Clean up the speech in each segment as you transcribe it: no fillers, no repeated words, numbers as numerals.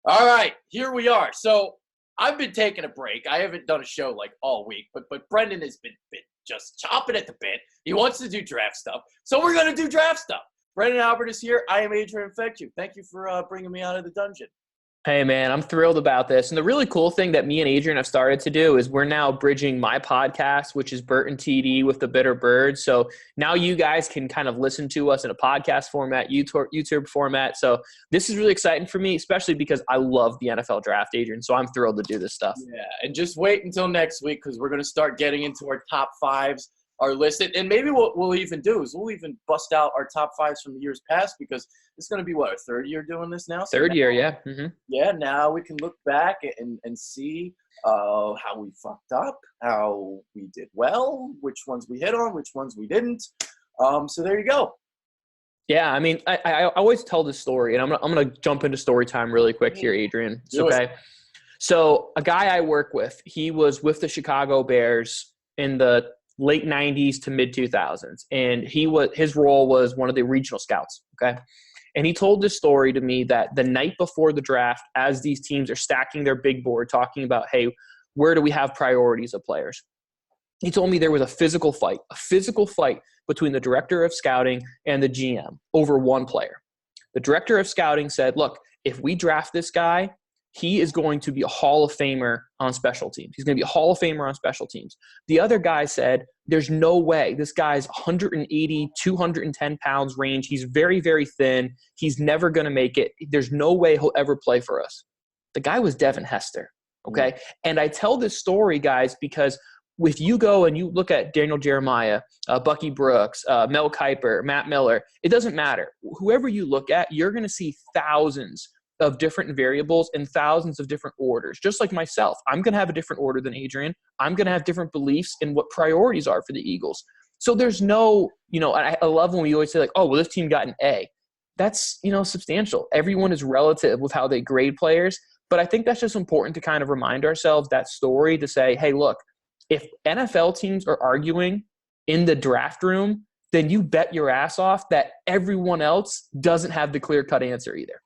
All right, here we are. So I've been taking a break. I haven't done a show like all week, but Brendan has been just chopping at the bit. He wants to do draft stuff, so we're gonna do draft stuff. Brendan Albert is here. I am Adrian Fectu. Thank you for bringing me out of the dungeon. Hey, man, I'm thrilled about this. And the really cool thing that me and Adrian have started to do is we're now bridging my podcast, which is Bert and TD with the Bitter Bird. So now you guys can kind of listen to us in a podcast format, YouTube format. So this is really exciting for me, especially because I love the NFL draft, Adrian. So I'm thrilled to do this stuff. Yeah, and just wait until next week because we're going to start getting into our top fives. Are listed, and maybe what we'll even do is we'll even bust out our top fives from the years past because it's going to be what, our third year doing this now. So third year, yeah. Mm-hmm. Yeah, now we can look back and see how we fucked up, how we did well, which ones we hit on, which ones we didn't. So there you go. Yeah, I mean, I always tell this story, and I'm gonna jump into story time really quick here, Adrian. It's okay. So a guy I work with, he was with the Chicago Bears in the late 90s to mid 2000s. And his role was one of the regional scouts. Okay. And he told this story to me that the night before the draft, as these teams are stacking their big board, talking about, hey, where do we have priorities of players? He told me there was a physical fight between the director of scouting and the GM over one player. The director of scouting said, look, if we draft this guy, he is going to be a Hall of Famer on special teams. He's going to be a Hall of Famer on special teams. The other guy said, there's no way. This guy's 180, 210 pounds range. He's very, very thin. He's never going to make it. There's no way he'll ever play for us. The guy was Devin Hester, okay? Mm-hmm. And I tell this story, guys, because if you go and you look at Daniel Jeremiah, Bucky Brooks, Mel Kiper, Matt Miller, it doesn't matter. Whoever you look at, you're going to see thousands of different variables in thousands of different orders. Just like myself, I'm going to have a different order than Adrian. I'm going to have different beliefs in what priorities are for the Eagles. So there's no, I love when we always say like, oh, well, this team got an A. That's, substantial. Everyone is relative with how they grade players. But I think that's just important to kind of remind ourselves that story to say, hey, look, if NFL teams are arguing in the draft room, then you bet your ass off that everyone else doesn't have the clear-cut answer either.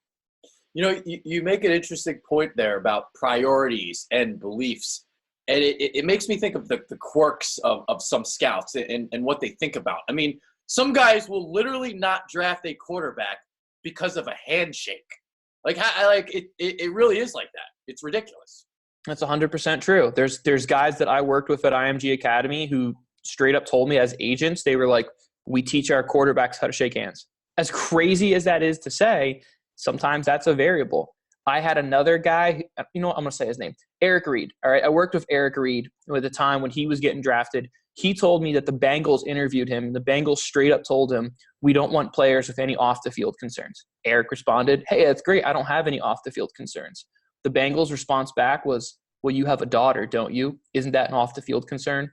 You make an interesting point there about priorities and beliefs. And it makes me think of the quirks of some scouts and what they think about. I mean, some guys will literally not draft a quarterback because of a handshake. It really is like that. It's ridiculous. That's 100% true. There's guys that I worked with at IMG Academy who straight up told me as agents, they were like, we teach our quarterbacks how to shake hands. As crazy as that is to say, sometimes that's a variable. I had another guy, I'm going to say his name, Eric Reed. All right. I worked with Eric Reed at the time when he was getting drafted. He told me that the Bengals interviewed him. The Bengals straight up told him, we don't want players with any off the field concerns. Eric responded, hey, that's great. I don't have any off the field concerns. The Bengals response back was, well, you have a daughter, don't you? Isn't that an off the field concern?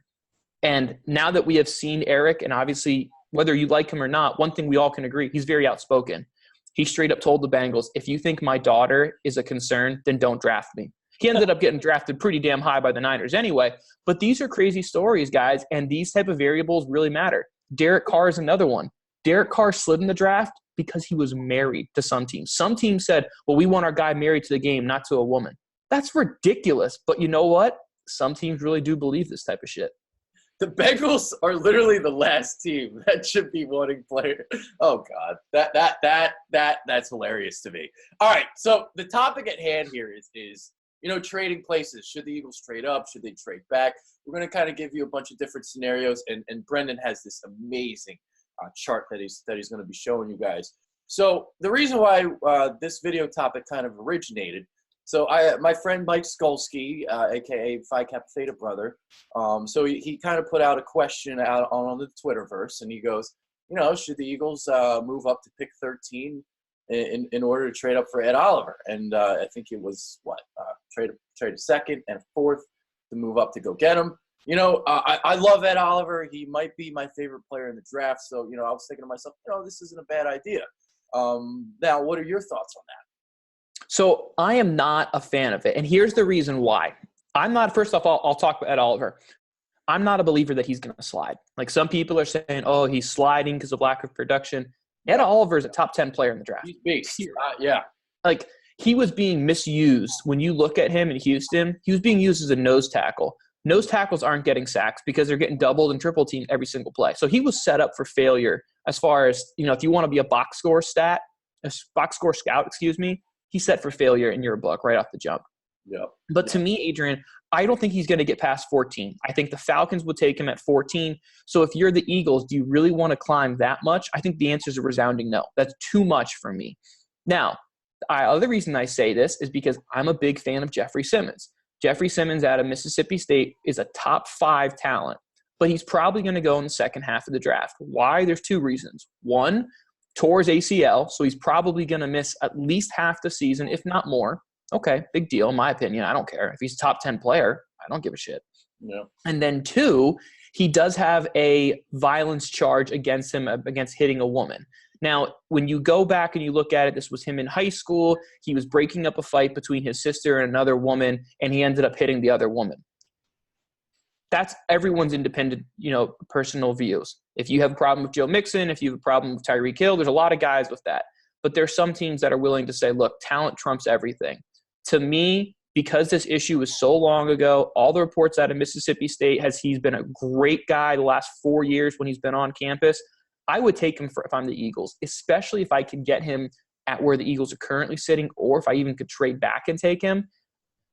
And now that we have seen Eric, and obviously whether you like him or not, one thing we all can agree, he's very outspoken. He straight up told the Bengals, if you think my daughter is a concern, then don't draft me. He ended up getting drafted pretty damn high by the Niners anyway. But these are crazy stories, guys, and these type of variables really matter. Derek Carr is another one. Derek Carr slid in the draft because he was married to some teams. Some teams said, well, we want our guy married to the game, not to a woman. That's ridiculous. But you know what? Some teams really do believe this type of shit. The Bengals are literally the last team that should be wanting players. Oh God, that's hilarious to me. All right, so the topic at hand here is trading places. Should the Eagles trade up? Should they trade back? We're going to kind of give you a bunch of different scenarios, and Brendan has this amazing chart that he's going to be showing you guys. So the reason why this video topic kind of originated. So my friend Mike Skolsky, a.k.a. Phi Kappa Theta brother, so he kind of put out a question out on the Twitterverse, and he goes, should the Eagles move up to pick 13 in order to trade up for Ed Oliver? And I think it was, trade a second and a fourth to move up to go get him. I love Ed Oliver. He might be my favorite player in the draft. So, I was thinking to myself, this isn't a bad idea. Now, what are your thoughts on that? So I am not a fan of it. And here's the reason why. First off, I'll talk about Ed Oliver. I'm not a believer that he's going to slide. Like some people are saying, oh, he's sliding because of lack of production. Ed Oliver is a top 10 player in the draft. He's big. Yeah. Like he was being misused. When you look at him in Houston, he was being used as a nose tackle. Nose tackles aren't getting sacks because they're getting doubled and triple teamed every single play. So he was set up for failure as far as, if you want to be a box score scout, he's set for failure in your book right off the jump. Yep. But to me, Adrian, I don't think he's going to get past 14. I think the Falcons would take him at 14. So if you're the Eagles, do you really want to climb that much? I think the answer is a resounding no. That's too much for me. Now, the other reason I say this is because I'm a big fan of Jeffrey Simmons. Jeffrey Simmons out of Mississippi State is a top 5 talent, but he's probably going to go in the second half of the draft. Why? There's 2 reasons. One, tore his ACL, so he's probably going to miss at least half the season, if not more. Okay, big deal in my opinion. I don't care. If he's a top 10 player, I don't give a shit. Yeah. And then 2, he does have a violence charge against him, against hitting a woman. Now, when you go back and you look at it, this was him in high school. He was breaking up a fight between his sister and another woman, and he ended up hitting the other woman. That's everyone's independent, personal views. If you have a problem with Joe Mixon, if you have a problem with Tyreek Hill, there's a lot of guys with that. But there's some teams that are willing to say, look, talent trumps everything. To me, because this issue was so long ago, all the reports out of Mississippi State he's been a great guy the last 4 years when he's been on campus. I would take him if I'm the Eagles, especially if I could get him at where the Eagles are currently sitting, or if I even could trade back and take him.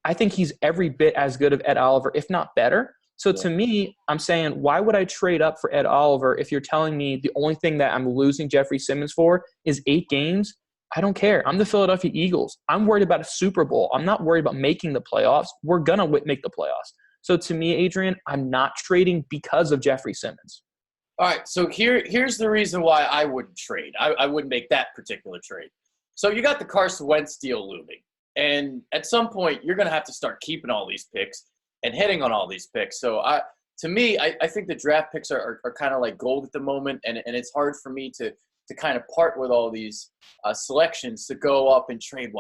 I think he's every bit as good of Ed Oliver, if not better. So to me, I'm saying, why would I trade up for Ed Oliver if you're telling me the only thing that I'm losing Jeffrey Simmons for is 8 games? I don't care. I'm the Philadelphia Eagles. I'm worried about a Super Bowl. I'm not worried about making the playoffs. We're going to make the playoffs. So to me, Adrian, I'm not trading because of Jeffrey Simmons. All right, so here's the reason why I wouldn't trade. I wouldn't make that particular trade. So you got the Carson Wentz deal looming. And at some point, you're going to have to start keeping all these picks and hitting on all these picks. So to me, I think the draft picks are kind of like gold at the moment, and it's hard for me to kind of part with all these selections to go up and trade,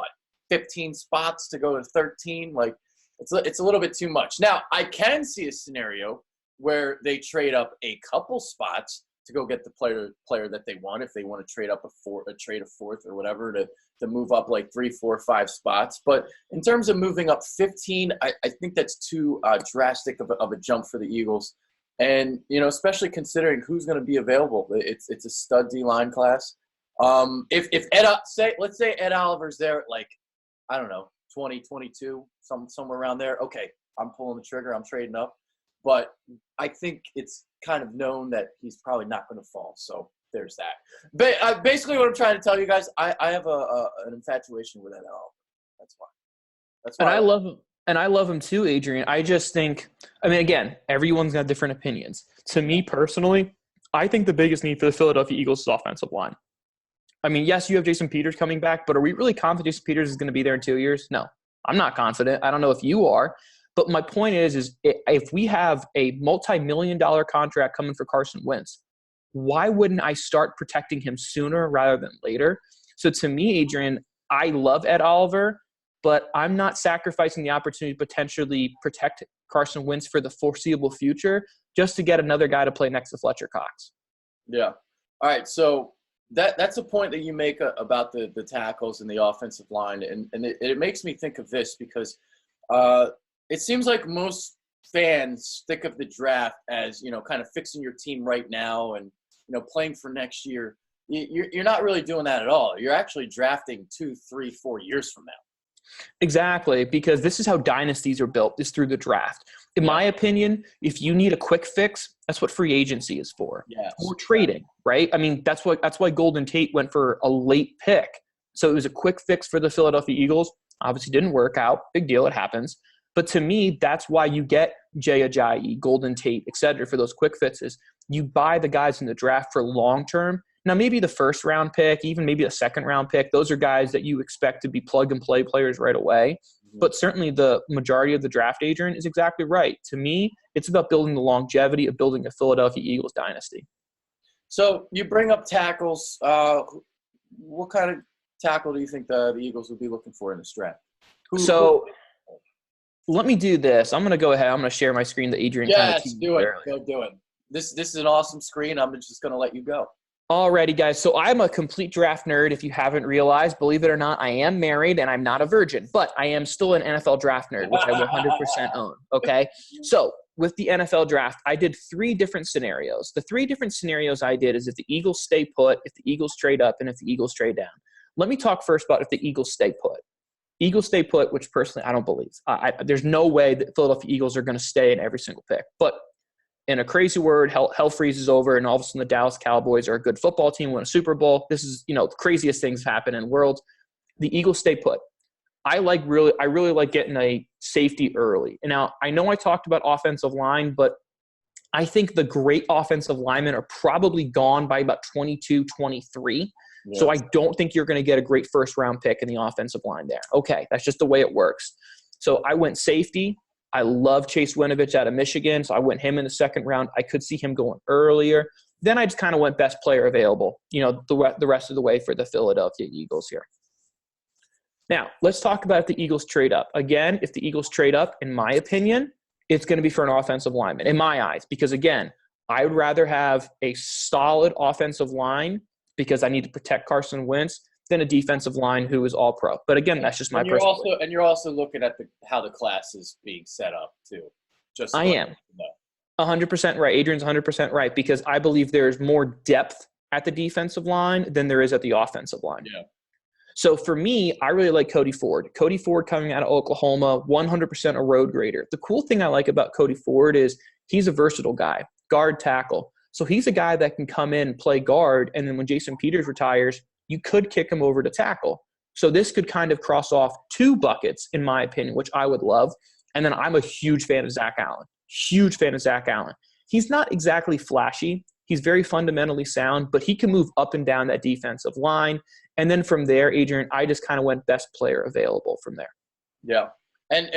15 spots to go to 13? Like, it's a little bit too much. Now, I can see a scenario where they trade up a couple spots to go get the player that they want, if they want to trade up a fourth or whatever to move up like 3, 4, 5 spots. But in terms of moving up 15, I think that's too drastic of a jump for the Eagles. And, especially considering who's going to be available. It's a stud D-line class. If let's say Ed Oliver's there at like, I don't know, 20, 22, somewhere around there. Okay, I'm pulling the trigger. I'm trading up. But I think it's kind of known that he's probably not going to fall. So there's that. But basically what I'm trying to tell you guys, I have an infatuation with Ed Oliver. That's why. And I love him. And I love him too, Adrian. I just think, again, everyone's got different opinions. To me personally, I think the biggest need for the Philadelphia Eagles is offensive line. Yes, you have Jason Peters coming back, but are we really confident Jason Peters is going to be there in 2 years? No, I'm not confident. I don't know if you are. But my point is if we have a multi-million-dollar contract coming for Carson Wentz, why wouldn't I start protecting him sooner rather than later? So to me, Adrian, I love Ed Oliver, but I'm not sacrificing the opportunity to potentially protect Carson Wentz for the foreseeable future just to get another guy to play next to Fletcher Cox. Yeah. All right, so that's a point that you make about the tackles and the offensive line, and it makes me think of this because it seems like most fans think of the draft as, kind of fixing your team right now and, playing for next year. You're not really doing that at all. You're actually drafting 2, 3, 4 years from now. Exactly, because this is how dynasties are built, is through the draft. In my opinion, if you need a quick fix, that's what free agency is for. Yes. Or trading, right? That's why Golden Tate went for a late pick. So it was a quick fix for the Philadelphia Eagles. Obviously didn't work out. Big deal, it happens. But to me, that's why you get Jay Ajayi, Golden Tate, et cetera, for those quick fixes. You buy the guys in the draft for long term. Now, maybe the first round pick, even maybe a second round pick, those are guys that you expect to be plug and play players right away. Mm-hmm. But certainly the majority of the draft, Adrian, is exactly right. To me, it's about building the longevity of building a Philadelphia Eagles dynasty. So you bring up tackles. What kind of tackle do you think the Eagles would be looking for in this draft? Let me do this. I'm going to go ahead. I'm going to share my screen that Adrian kind of teased do it. earlier. Go do it. This is an awesome screen. I'm just going to let you go. Alrighty, guys. So I'm a complete draft nerd. If you haven't realized, believe it or not, I am married and I'm not a virgin, but I am still an NFL draft nerd, which I 100% own. Okay. So with the NFL draft, I did 3 different scenarios. The 3 different scenarios I did is if the Eagles stay put, if the Eagles trade up, and if the Eagles trade down. Let me talk first about if the Eagles stay put. Eagles stay put, which personally I don't believe. There's no way that Philadelphia Eagles are going to stay in every single pick. But in a crazy word, hell freezes over, and all of a sudden the Dallas Cowboys are a good football team, win a Super Bowl. This is, the craziest things happen in the world. The Eagles stay put. I really like getting a safety early. And now I know I talked about offensive line, but I think the great offensive linemen are probably gone by about 22, 23. Yeah. So I don't think you're going to get a great first-round pick in the offensive line there. Okay, that's just the way it works. So I went safety. I love Chase Winovich out of Michigan, so I went him in the second round. I could see him going earlier. Then I just kind of went best player available, the rest of the way for the Philadelphia Eagles here. Now, let's talk about if the Eagles trade up. Again, if the Eagles trade up, in my opinion, it's going to be for an offensive lineman, in my eyes. Because, again, I would rather have a solid offensive line because I need to protect Carson Wentz than a defensive line who is all pro. But again, that's just my personal opinion. And you're also looking at how the class is being set up too. I am 100% right. Adrian's 100% right, because I believe there's more depth at the defensive line than there is at the offensive line. Yeah. So for me, I really like Cody Ford. Cody Ford coming out of Oklahoma, 100% a road grader. The cool thing I like about Cody Ford is he's a versatile guy, guard tackle. So he's a guy that can come in, play guard, and then when Jason Peters retires, you could kick him over to tackle. So this could kind of cross off 2 buckets, in my opinion, which I would love. And then I'm a huge fan of Zach Allen. Huge fan of Zach Allen. He's not exactly flashy. He's very fundamentally sound, but he can move up and down that defensive line. And then from there, Adrian, I just kind of went best player available from there. Yeah. And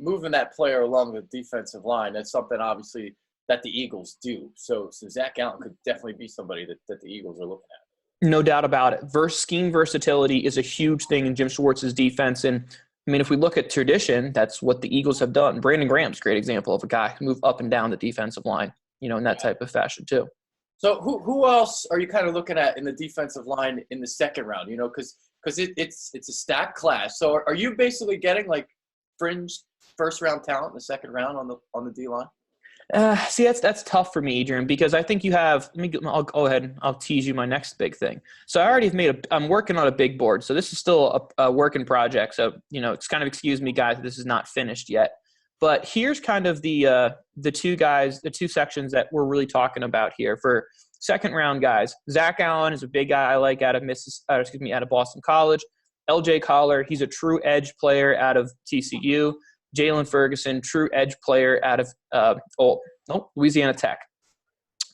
moving that player along the defensive line, that's something obviously that the Eagles do. So Zach Allen could definitely be somebody that the Eagles are looking at. No doubt about it. Scheme versatility is a huge thing in Jim Schwartz's defense. And, I mean, if we look at tradition, that's what the Eagles have done. Brandon Graham's a great example of a guy who moved up and down the defensive line, in that type of fashion too. So who else are you kind of looking at in the defensive line in the second round, because it's a stacked class. So are you basically getting like fringe first-round talent in the second round on the D-line? See, that's tough for me, Adrian, because I think you have – I'll go ahead and I'll tease you my next big thing. So I already have I'm working on a big board. So this is still a work in project. So, it's kind of excuse me, guys, this is not finished yet. But here's kind of the 2 sections that we're really talking about here for second round guys. Zach Allen is a big guy I like out of out of Boston College. LJ Collar, he's a true edge player out of TCU. Jalen Ferguson, true edge player out of Louisiana Tech.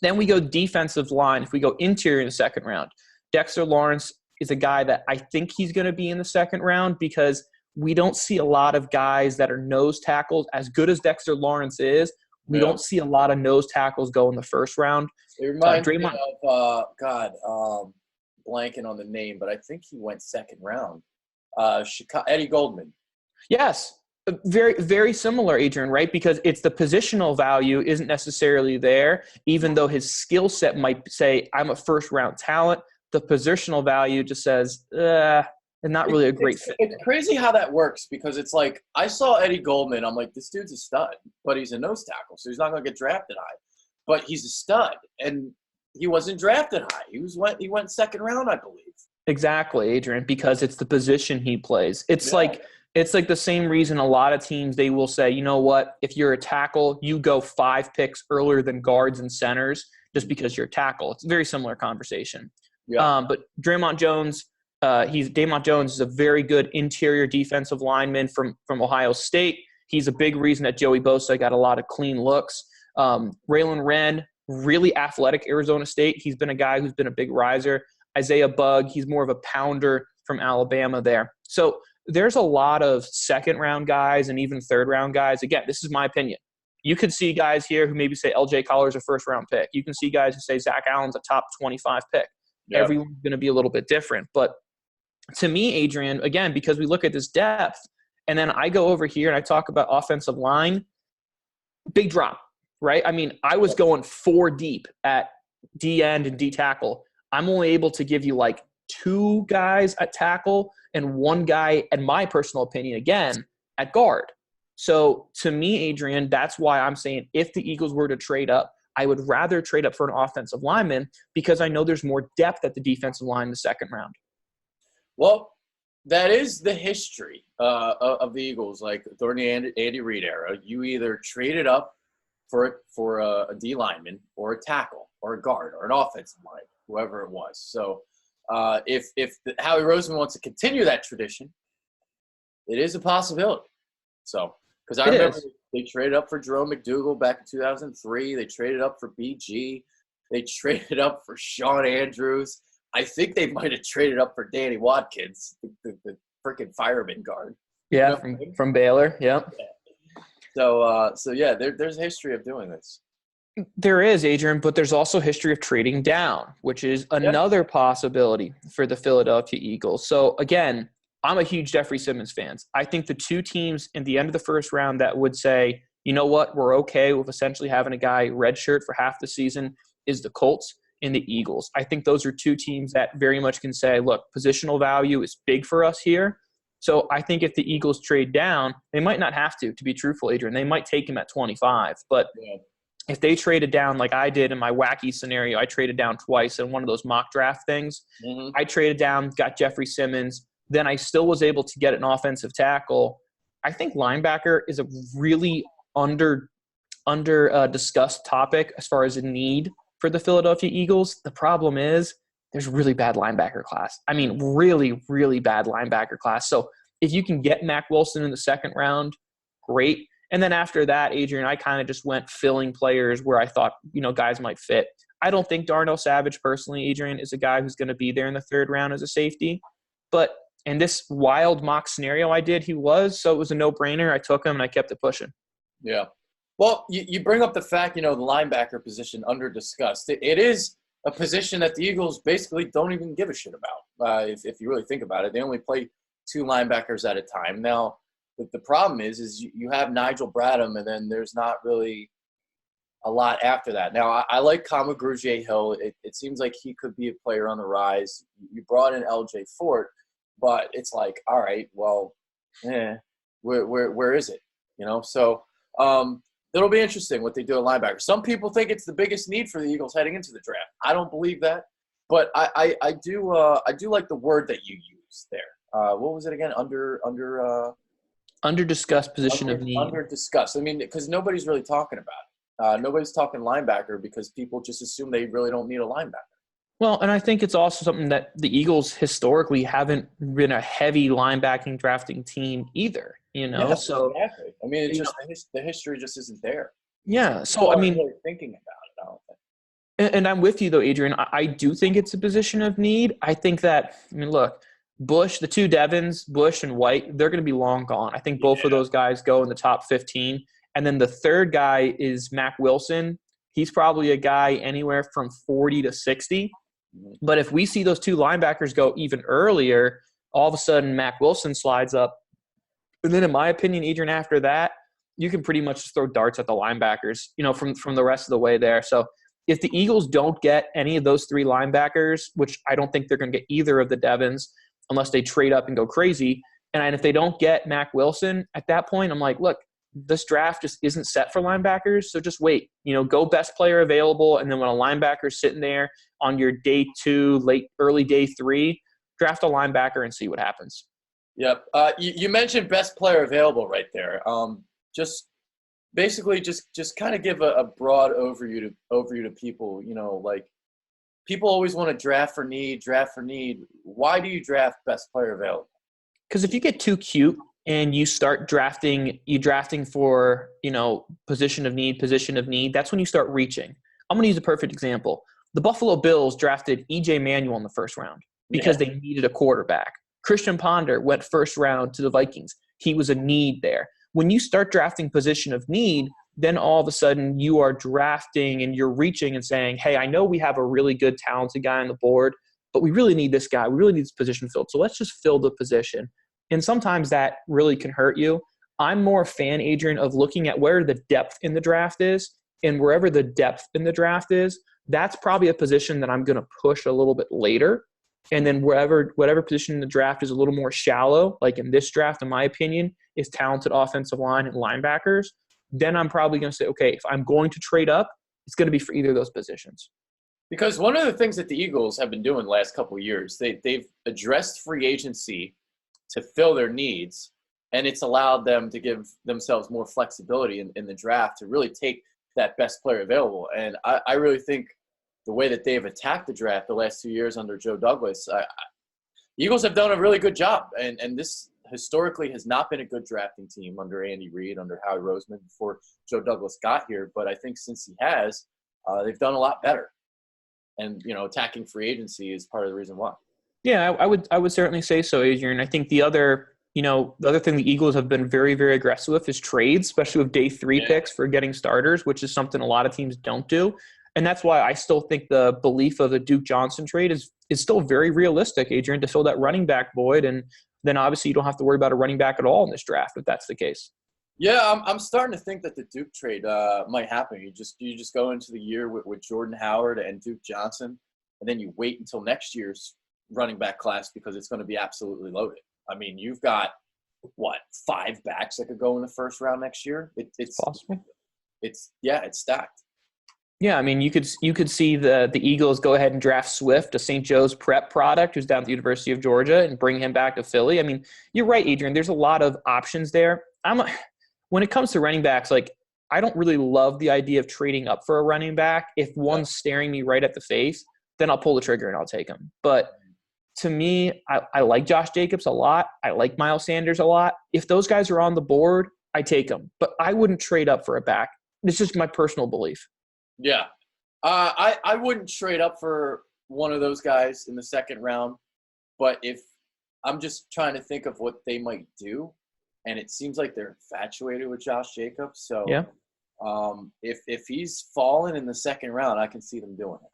Then we go defensive line. If we go interior in the second round, Dexter Lawrence is a guy that I think he's going to be in the second round because we don't see a lot of guys that are nose tackles. As good as Dexter Lawrence is, we don't see a lot of nose tackles go in the first round. It reminds me of, blanking on the name, but I think he went second round. Eddie Goldman. Yes. Very, very similar, Adrian, right? Because it's the positional value isn't necessarily there, even though his skill set might say, I'm a first-round talent. The positional value just says, not really a great fit. It's crazy how that works because it's like I saw Eddie Goldman. I'm like, this dude's a stud, but he's a nose tackle, so he's not going to get drafted high. But he's a stud, and he wasn't drafted high. He went second round, I believe. Exactly, Adrian, because it's the position he plays. It's like the same reason a lot of teams, they will say, you know what, if you're a tackle, you go 5 picks earlier than guards and centers just because you're a tackle. It's a very similar conversation. Yeah. But Draymond Jones, Damon Jones is a very good interior defensive lineman from Ohio State. He's a big reason that Joey Bosa got a lot of clean looks. Raylan Wren, really athletic, Arizona State. He's been a guy who's been a big riser. Isaiah Bugg, he's more of a pounder from Alabama there. So there's a lot of second-round guys and even third-round guys. Again, this is my opinion. You could see guys here who maybe say LJ Collar's a first-round pick. You can see guys who say Zach Allen's a top 25 pick. Yep. Everyone's going to be a little bit different. But to me, Adrian, again, because we look at this depth, and then I go over here and I talk about offensive line, big drop, right? I mean, I was going 4 deep at D end and D tackle, I'm only able to give you like 2 guys at tackle and 1 guy, in my personal opinion, again, at guard. So to me, Adrian, that's why I'm saying if the Eagles were to trade up, I would rather trade up for an offensive lineman because I know there's more depth at the defensive line in the second round. Well, that is the history of the Eagles. Like during the Andy Reid era, you either traded up for a D lineman or a tackle or a guard or an offensive line, whoever it was. So if Howie Roseman wants to continue that tradition, it is a possibility. So because I remember they traded up for Jerome McDougal back in 2003. They traded up for BG. They traded up for Sean Andrews. I think they might have traded up for Danny Watkins, the freaking fireman guard. Yeah, from Baylor. Yep. Yeah. So yeah, there's a history of doing this. There is, Adrian, but there's also history of trading down, which is another possibility for the Philadelphia Eagles. So again, I'm a huge Jeffrey Simmons fan. I think the 2 teams in the end of the first round that would say, you know what, we're okay with essentially having a guy redshirt for half the season is the Colts and the Eagles. I think those are 2 teams that very much can say, look, positional value is big for us here. So I think if the Eagles trade down, they might not have to be truthful, Adrian. They might take him at 25. But if they traded down like I did in my wacky scenario, I traded down twice in one of those mock draft things. Mm-hmm. I traded down, got Jeffrey Simmons. Then I still was able to get an offensive tackle. I think linebacker is a really under discussed topic as far as a need for the Philadelphia Eagles. The problem is there's really bad linebacker class. I mean, really, really bad linebacker class. So if you can get Mack Wilson in the second round, great. And then after that, Adrian, I kind of just went filling players where I thought, guys might fit. I don't think Darnell Savage, personally, Adrian, is a guy who's going to be there in the third round as a safety. But in this wild mock scenario I did, he was. So it was a no-brainer. I took him, and I kept it pushing. Yeah. Well, you bring up the fact, the linebacker position under-discussed. It is a position that the Eagles basically don't even give a shit about, if you really think about it. They only play 2 linebackers at a time. Now, the problem is you have Nigel Bradham, and then there's not really a lot after that. Now, I like Kama Grugier-Hill. It seems like he could be a player on the rise. You brought in L.J. Fort, but it's like, all right, well, where is it? So it'll be interesting what they do at linebacker. Some people think it's the biggest need for the Eagles heading into the draft. I don't believe that, but I do like the word that you used there. What was it again? Under discussed position of need. Under discussed. I mean, because nobody's really talking about it. Nobody's talking linebacker because people just assume they really don't need a linebacker. Well, and I think it's also something that the Eagles historically haven't been a heavy linebacking drafting team either, Yeah, so exactly. I mean, it's just the history just isn't there. Yeah. So, I mean, really thinking about it, I don't think. And I'm with you though, Adrian. I do think it's a position of need. I think that, look, Bush, the 2 Devons, Bush and White, they're going to be long gone. I think both of those guys go in the top 15. And then the third guy is Mack Wilson. He's probably a guy anywhere from 40 to 60. But if we see those 2 linebackers go even earlier, all of a sudden Mack Wilson slides up. And then in my opinion, Adrian, after that, you can pretty much just throw darts at the linebackers, from the rest of the way there. So if the Eagles don't get any of those 3 linebackers, which I don't think they're going to get either of the Devons unless they trade up and go crazy, and if they don't get Mack Wilson at that point, I'm like, look, this draft just isn't set for linebackers, so just wait. Go best player available, and then when a linebacker's sitting there on your day 2, early day 3, draft a linebacker and see what happens. Yep. You mentioned best player available right there. Just basically just kind of give a broad overview to people. Like people always want to draft for need. Why do you draft best player available? Because if you get too cute and you start drafting for, position of need, that's when you start reaching. I'm going to use a perfect example. The Buffalo Bills drafted E.J. Manuel in the first round because they needed a quarterback. Christian Ponder went first round to the Vikings. He was a need there. When you start drafting position of need, then all of a sudden you are drafting and you're reaching and saying, hey, I know we have a really good talented guy on the board, but we really need this guy. We really need this position filled. So let's just fill the position. And sometimes that really can hurt you. I'm more a fan, Adrian, of looking at where the depth in the draft is, and wherever the depth in the draft is, that's probably a position that I'm going to push a little bit later. And then whatever position in the draft is a little more shallow, like in this draft, in my opinion, is talented offensive line and linebackers. Then I'm probably going to say, okay, if I'm going to trade up, it's going to be for either of those positions. Because one of the things that the Eagles have been doing the last couple of years, they've addressed free agency to fill their needs, and it's allowed them to give themselves more flexibility in the draft to really take that best player available. And I really think the way that they've attacked the draft the last 2 years under Joe Douglas, the Eagles have done a really good job. And this historically has not been a good drafting team under Andy Reid, under Howie Roseman before Joe Douglas got here. But I think since he has, they've done a lot better. And, attacking free agency is part of the reason why. Yeah, I would certainly say so, Adrian. I think the other thing the Eagles have been very, very aggressive with is trades, especially with day 3 picks for getting starters, which is something a lot of teams don't do. And that's why I still think the belief of the Duke Johnson trade is still very realistic, Adrian, to fill that running back void. And then obviously you don't have to worry about a running back at all in this draft if that's the case. Yeah, I'm starting to think that the Duke trade might happen. You just go into the year with Jordan Howard and Duke Johnson, and then you wait until next year's running back class because it's going to be absolutely loaded. I mean, you've got, 5 backs that could go in the first round next year? It's possible. It's stacked. Yeah, I mean, you could see the Eagles go ahead and draft Swift, a St. Joe's prep product who's down at the University of Georgia, and bring him back to Philly. I mean, you're right, Adrian. There's a lot of options there. When it comes to running backs, I don't really love the idea of trading up for a running back. If one's staring me right at the face, then I'll pull the trigger and I'll take him. But to me, I like Josh Jacobs a lot. I like Miles Sanders a lot. If those guys are on the board, I take them. But I wouldn't trade up for a back. It's just my personal belief. Yeah. I wouldn't trade up for one of those guys in the second round. But if I'm just trying to think of what they might do, and it seems like they're infatuated with Josh Jacobs. So yeah. If he's fallen in the second round, I can see them doing it.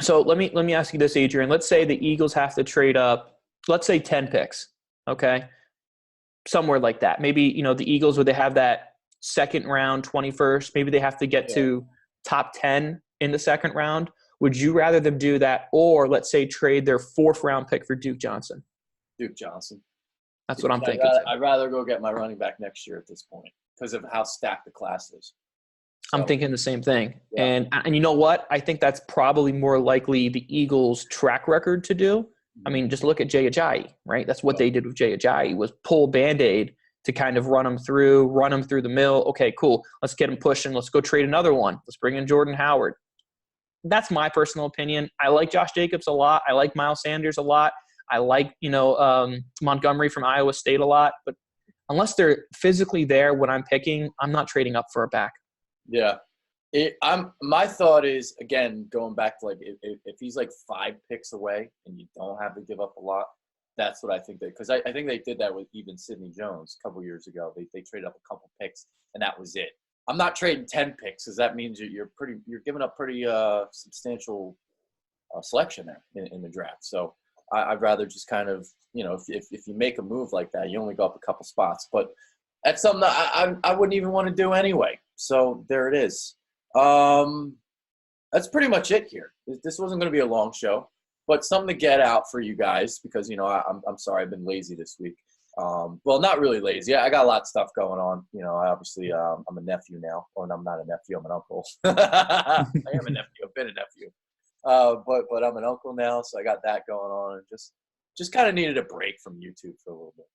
So let me ask you this, Adrian. Let's say the Eagles have to trade up, let's say 10 picks, okay? Somewhere like that. Maybe, the Eagles, would they have that second round, 21st? Maybe they have to get to top 10 in the second round. Would you rather them do that, or let's say trade their 4th round pick for Duke Johnson? Duke Johnson. That's what I'm thinking. I'd rather go get my running back next year at this point because of how stacked the class is. So, I'm thinking the same thing. Yeah. And you know what? I think that's probably more likely the Eagles' track record to do. I mean, just look at Jay Ajayi, right? That's what they did with Jay Ajayi, was pull Band-Aid to kind of run him through the mill. Okay, cool. Let's get him pushing. Let's go trade another one. Let's bring in Jordan Howard. That's my personal opinion. I like Josh Jacobs a lot. I like Miles Sanders a lot. I like, Montgomery from Iowa State a lot. But unless they're physically there when I'm picking, I'm not trading up for a back. Yeah. My thought is, again, going back to if he's 5 picks away and you don't have to give up a lot, that's what I think because I think they did that with even Sidney Jones a couple years ago. They traded up a couple picks and that was it. I'm not trading 10 picks because that means you're giving up pretty substantial selection there in the draft. So I'd rather just kind of, if you make a move like that, you only go up a couple spots. But that's something that I wouldn't even want to do anyway. So there it is. That's pretty much it here. This wasn't going to be a long show, but something to get out for you guys because, I'm sorry I've been lazy this week. Well, not really lazy. I got a lot of stuff going on. I obviously, I'm a nephew now. Or I'm not a nephew. I'm an uncle. I am a nephew. I've been a nephew. But I'm an uncle now, so I got that going on. And just kind of needed a break from YouTube for a little bit.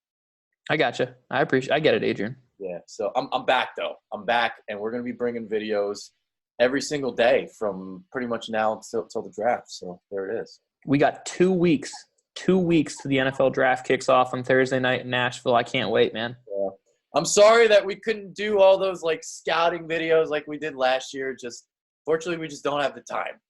I gotcha. I get it, Adrian. Yeah. So I'm back though. I'm back, and we're gonna be bringing videos every single day from pretty much now till the draft. So there it is. We got 2 weeks. 2 weeks to the NFL draft kicks off on Thursday night in Nashville. I can't wait, man. Yeah. I'm sorry that we couldn't do all those scouting videos like we did last year. Fortunately, we just don't have the time.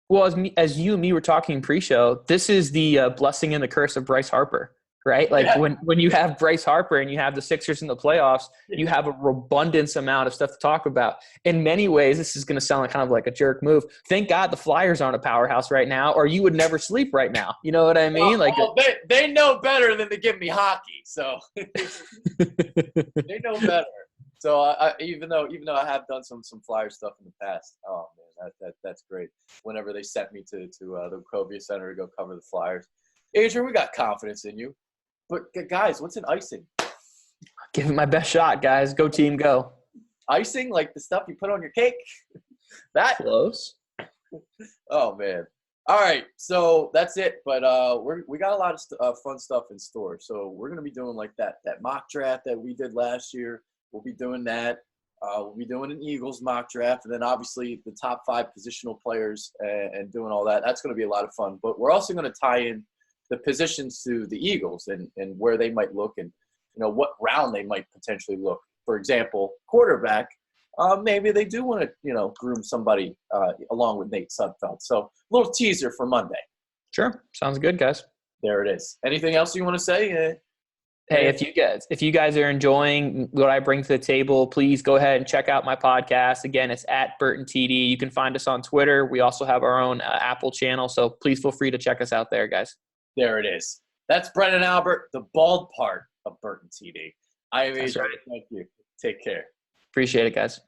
Well, as you and me were talking pre-show, this is the blessing and the curse of Bryce Harper, right? When you have Bryce Harper and you have the Sixers in the playoffs, you have a abundance amount of stuff to talk about. In many ways, this is going to sound kind of like a jerk move. Thank God the Flyers aren't a powerhouse right now, or you would never sleep right now. You know what I mean? They know better than to give me hockey, so they know better. So even though I have done some Flyer stuff in the past, oh man, that's great. Whenever they sent me to the Covia Center to go cover the Flyers, Adrian, we got confidence in you. But guys, what's an icing? Give it my best shot, guys. Go team, go. Icing, like the stuff you put on your cake. That Close. Oh man. All right, so that's it. But we got a lot of fun stuff in store. So we're gonna be doing like that mock draft that we did last year. We'll be doing that. We'll be doing an Eagles mock draft, and then obviously the top 5 positional players and doing all that. That's going to be a lot of fun. But we're also going to tie in the positions to the Eagles and where they might look and, what round they might potentially look. For example, quarterback, maybe they do want to, groom somebody along with Nate Sudfeld. So a little teaser for Monday. Sure. Sounds good, guys. There it is. Anything else you want to say? Hey, if you guys are enjoying what I bring to the table, please go ahead and check out my podcast. Again, it's at Burton TD. You can find us on Twitter. We also have our own Apple channel, so please feel free to check us out there, guys. There it is. That's Brennan Albert, the bald part of Burton TD. I am Adrian. Right. Thank you. Take care. Appreciate it, guys.